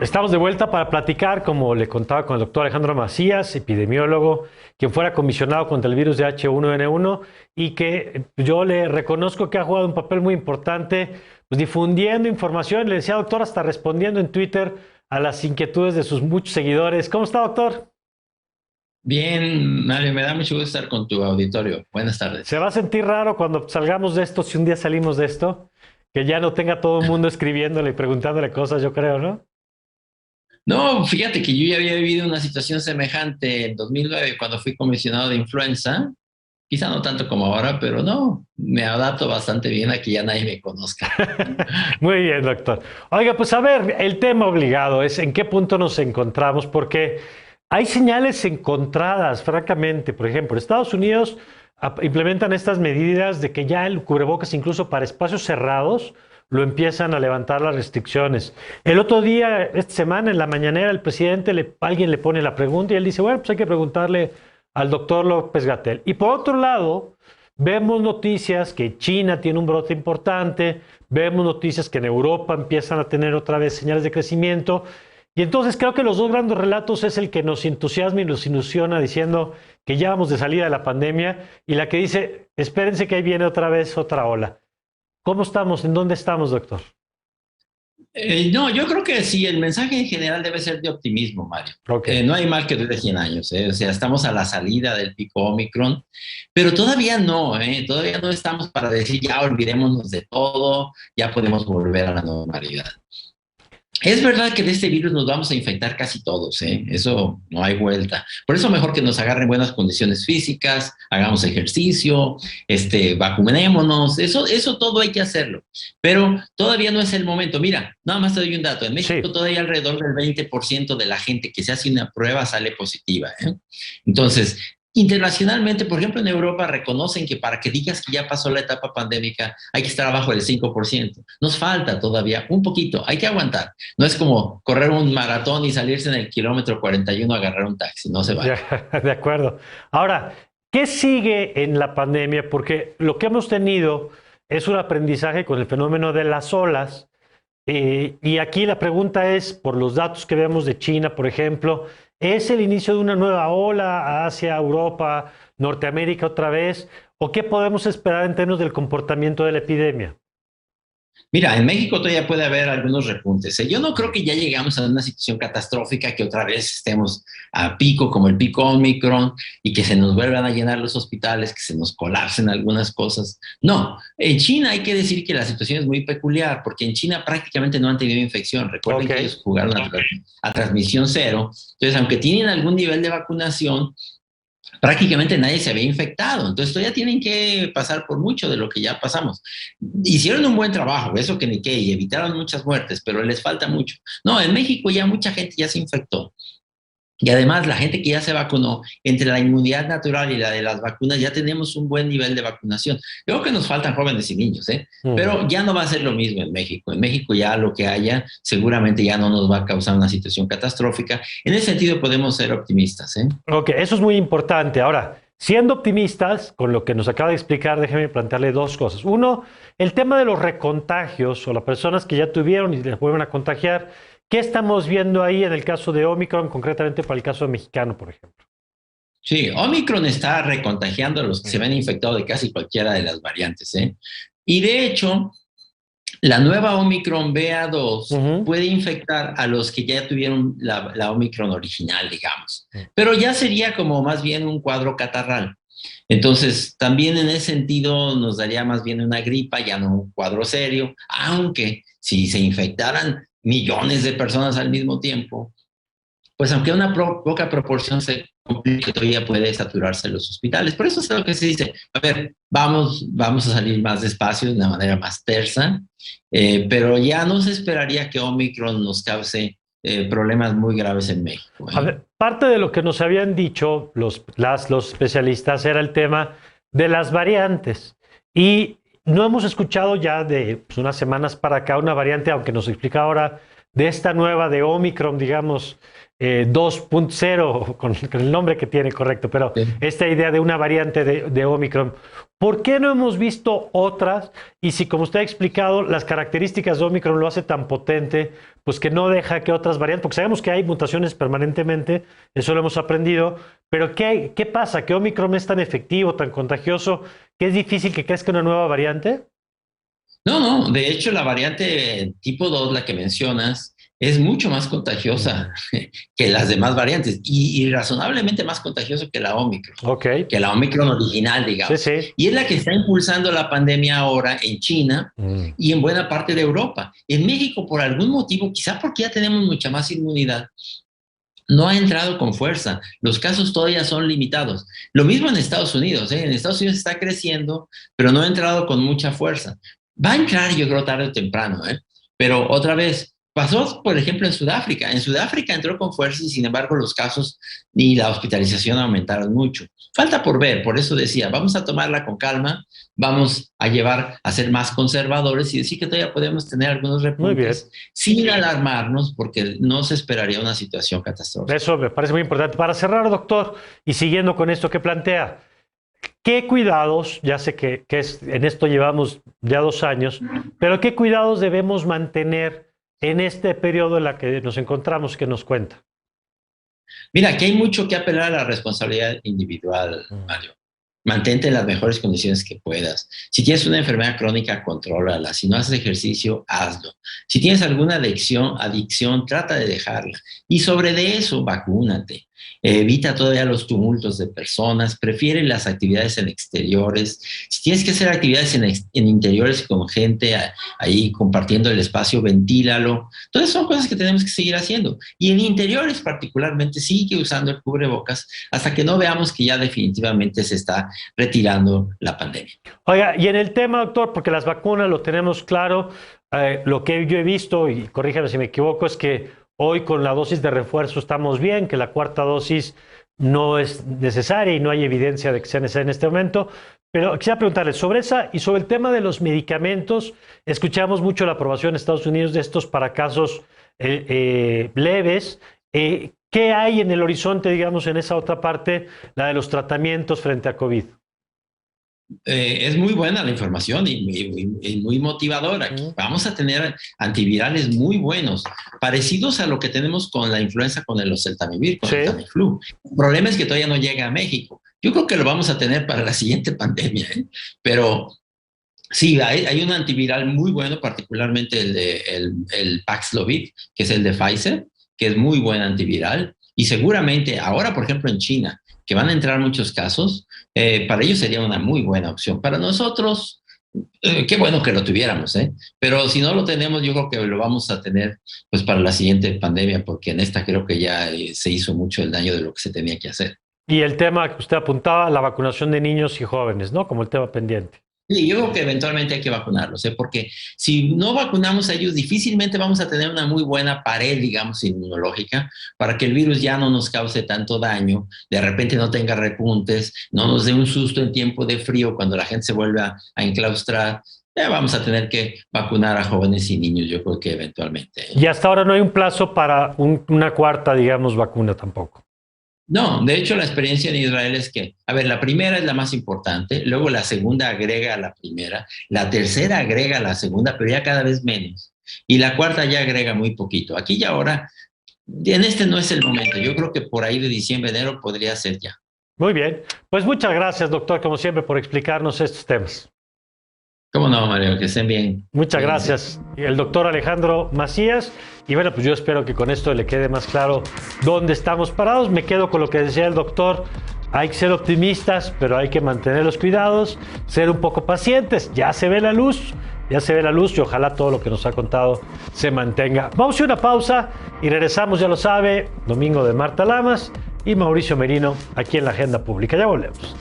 Estamos de vuelta para platicar, como le contaba, con el doctor Alejandro Macías, epidemiólogo, quien fuera comisionado contra el virus de H1N1 y que yo le reconozco que ha jugado un papel muy importante, pues, difundiendo información. Le decía, doctor, hasta respondiendo en Twitter a las inquietudes de sus muchos seguidores. ¿Cómo está, doctor? Bien, Mario, me da mucho gusto estar con tu auditorio. Buenas Se tardes. va a sentir raro cuando salgamos de esto, si un día salimos de esto, que ya no tenga todo el mundo escribiéndole y preguntándole cosas, yo creo, ¿no? No, fíjate que yo ya había vivido una situación semejante en 2009 cuando fui comisionado de influenza. Quizá no tanto como ahora, pero no, me adapto bastante bien a que ya nadie me conozca. Muy bien, doctor. Oiga, pues a ver, el tema obligado es en qué punto nos encontramos, porque hay señales encontradas, francamente. Por ejemplo, Estados Unidos implementan estas medidas de que ya el cubrebocas, incluso para espacios cerrados, lo empiezan a levantar las restricciones. El otro día, esta semana, en la mañanera, el presidente, alguien le pone la pregunta y él dice, bueno, pues hay que preguntarle al doctor López Gatell. Y por otro lado, vemos noticias que China tiene un brote importante, vemos noticias que en Europa empiezan a tener otra vez señales de crecimiento. Y entonces creo que los dos grandes relatos es el que nos entusiasma y nos ilusiona diciendo que ya vamos de salida de la pandemia y la que dice, espérense que ahí viene otra vez otra ola. ¿Cómo estamos? ¿En dónde estamos, doctor? No, yo creo que sí, el mensaje en general debe ser de optimismo, Mario. Ok. No hay mal que dure 100 años, ¿eh? O sea, estamos a la salida del pico Omicron, pero todavía no, ¿eh? Todavía no estamos para decir ya olvidémonos de todo, ya podemos volver a la normalidad. Es verdad que de este virus nos vamos a infectar casi todos, ¿eh? Eso no hay vuelta. Por eso mejor que nos agarren buenas condiciones físicas, hagamos ejercicio, vacunémonos, eso todo hay que hacerlo. Pero todavía no es el momento. Mira, nada más te doy un dato. En México Sí. todavía alrededor del 20% de la gente que se hace una prueba sale positiva, ¿eh? Entonces, internacionalmente, por ejemplo, en Europa reconocen que para que digas que ya pasó la etapa pandémica hay que estar abajo del 5%. Nos falta todavía un poquito, hay que aguantar. No es como correr un maratón y salirse en el kilómetro 41 a agarrar un taxi, no se vale. Ya, de acuerdo. Ahora, ¿qué sigue en la pandemia? Porque lo que hemos tenido es un aprendizaje con el fenómeno de las olas. Y aquí la pregunta es, por los datos que vemos de China, por ejemplo, ¿es el inicio de una nueva ola hacia Europa, Norteamérica otra vez? ¿O qué podemos esperar en términos del comportamiento de la epidemia? Mira, en México todavía puede haber algunos repuntes, ¿eh? Yo no creo que ya llegamos a una situación catastrófica que otra vez estemos a pico como el pico Omicron y que se nos vuelvan a llenar los hospitales, que se nos colapsen algunas cosas. No, en China hay que decir que la situación es muy peculiar porque en China prácticamente no han tenido infección. Recuerden Ok. que ellos jugaron a transmisión cero. Entonces, aunque tienen algún nivel de vacunación, prácticamente nadie se había infectado. Entonces todavía tienen que pasar por mucho de lo que ya pasamos. Hicieron un buen trabajo, eso que ni qué, y evitaron muchas muertes, pero les falta mucho. No, en México ya mucha gente ya se infectó. Y además, la gente que ya se vacunó, entre la inmunidad natural y la de las vacunas, ya tenemos un buen nivel de vacunación. Yo creo que nos faltan jóvenes y niños, ¿eh? Ujú. Pero ya no va a ser lo mismo en México. En México ya lo que haya seguramente ya no nos va a causar una situación catastrófica. En ese sentido podemos ser optimistas, ¿eh? Ok, eso es muy importante. Ahora, siendo optimistas, con lo que nos acaba de explicar, déjeme plantearle dos cosas. Uno, el tema de los recontagios o las personas que ya tuvieron y les vuelven a contagiar. ¿Qué estamos viendo ahí en el caso de Omicron, concretamente para el caso mexicano, por ejemplo? Sí, Omicron está recontagiando a los que se ven infectados de casi cualquiera de las variantes, ¿eh? Y de hecho, la nueva Omicron BA2 Ujú. puede infectar a los que ya tuvieron la Omicron original, digamos. Pero ya sería como más bien un cuadro catarral. Entonces, también en ese sentido nos daría más bien una gripa, ya no un cuadro serio, aunque si se infectaran millones de personas al mismo tiempo, pues aunque una poca proporción se complique, todavía puede saturarse los hospitales. Por eso es lo que se dice, a ver, vamos a salir más despacio, de una manera más tersa, pero ya no se esperaría que Omicron nos cause problemas muy graves en México, A ¿eh? ver, parte de lo que nos habían dicho los especialistas era el tema de las variantes. Y no hemos escuchado ya de, pues, unas semanas para acá una variante, aunque nos explica ahora de esta nueva de Omicron, digamos, 2.0, con el nombre que tiene correcto, pero Sí. esta idea de una variante de Omicron, ¿por qué no hemos visto otras? Y si, como usted ha explicado, las características de Omicron lo hace tan potente, pues que no deja que otras variantes, porque sabemos que hay mutaciones permanentemente, eso lo hemos aprendido, pero ¿qué pasa? ¿Que Omicron es tan efectivo, tan contagioso, que es difícil que crezca una nueva variante? No, no, de hecho la variante tipo 2, la que mencionas, es mucho más contagiosa que las demás variantes y razonablemente más contagioso Ok, que la Omicron original, sí, digamos. sí. Y es la que está impulsando la pandemia ahora en China Mm. y en buena parte de Europa. En México, por algún motivo, quizá porque ya tenemos mucha más inmunidad, no ha entrado con fuerza. Los casos todavía son limitados. Lo mismo en Estados Unidos, ¿eh? En Estados Unidos está creciendo, pero no ha entrado con mucha fuerza. Va a entrar, yo creo, tarde o temprano, ¿eh? Pero otra vez, pasó, por ejemplo, en Sudáfrica. En Sudáfrica entró con fuerza y, sin embargo, los casos y la hospitalización aumentaron mucho. Falta por ver, por eso decía, vamos a tomarla con calma, vamos a llevar a ser más conservadores y decir que todavía podemos tener algunos Muy bien. repuntes sin alarmarnos, porque no se esperaría una situación catastrófica. Eso me parece muy importante. Para cerrar, doctor, y siguiendo con esto que plantea, ¿qué cuidados, ya sé que en esto llevamos ya 2 años, pero qué cuidados debemos mantener en este periodo en el que nos encontramos, que nos cuenta? Mira, aquí hay mucho que apelar a la responsabilidad individual, Mario. Mantente en las mejores condiciones que puedas. Si tienes una enfermedad crónica, contrólala. Si no haces ejercicio, hazlo. Si tienes alguna adicción, trata de dejarla. Y sobre de eso, vacúnate. Evita todavía los tumultos de personas. Prefiere las actividades en exteriores. Si tienes que hacer actividades en interiores con gente ahí compartiendo el espacio, ventílalo. Todas son cosas que tenemos que seguir haciendo. Y en interiores particularmente, sigue usando el cubrebocas hasta que no veamos que ya definitivamente se está retirando la pandemia. Oiga, y en el tema, doctor, porque las vacunas lo tenemos claro, lo que yo he visto, y corríjame si me equivoco, es que hoy con la dosis de refuerzo estamos bien, que la cuarta dosis no es necesaria y no hay evidencia de que sea necesaria en este momento. Pero quisiera preguntarle sobre esa y sobre el tema de los medicamentos. Escuchamos mucho la aprobación en Estados Unidos de estos para casos leves. ¿Qué hay en el horizonte, digamos, en esa otra parte, la de los tratamientos frente a COVID? Es muy buena la información y muy motivadora. Vamos a tener antivirales muy buenos, parecidos a lo que tenemos con la influenza, con el oseltamivir, con el Tamiflu. El problema es que todavía no llega a México. Yo creo que lo vamos a tener para la siguiente pandemia, ¿eh? Pero sí, hay un antiviral muy bueno, particularmente el Paxlovid, que es el de Pfizer, que es muy buen antiviral. Y seguramente ahora, por ejemplo, en China, que van a entrar muchos casos, para ellos sería una muy buena opción. Para nosotros, qué bueno que lo tuviéramos, ¿eh? Pero si no lo tenemos, yo creo que lo vamos a tener pues para la siguiente pandemia, porque en esta creo que ya se hizo mucho el daño de lo que se tenía que hacer. Y el tema que usted apuntaba, la vacunación de niños y jóvenes, ¿no? Como el tema pendiente. Sí, yo creo que eventualmente hay que vacunarlos, ¿eh? Porque si no vacunamos a ellos, difícilmente vamos a tener una muy buena pared, digamos, inmunológica, para que el virus ya no nos cause tanto daño, de repente no tenga repuntes, no nos dé un susto en tiempo de frío cuando la gente se vuelve a enclaustrar. Ya vamos a tener que vacunar a jóvenes y niños, yo creo que eventualmente. Y hasta ahora no hay un plazo para una cuarta, digamos, vacuna tampoco. No, de hecho la experiencia en Israel es que, a ver, la primera es la más importante, luego la segunda agrega a la primera, la tercera agrega a la segunda, pero ya cada vez menos, y la cuarta ya agrega muy poquito. Aquí y ahora, en este no es el momento, yo creo que por ahí de diciembre, enero podría ser ya. Muy bien, pues muchas gracias, doctor, como siempre, por explicarnos estos temas. ¿Cómo no, Mario? Que estén bien. Muchas gracias. El doctor Alejandro Macías. Y bueno, pues yo espero que con esto le quede más claro dónde estamos parados. Me quedo con lo que decía el doctor. Hay que ser optimistas, pero hay que mantener los cuidados, ser un poco pacientes. Ya se ve la luz y ojalá todo lo que nos ha contado se mantenga. Vamos a una pausa y regresamos, ya lo sabe, domingo de Marta Lamas y Mauricio Merino aquí en la Agenda Pública. Ya volvemos.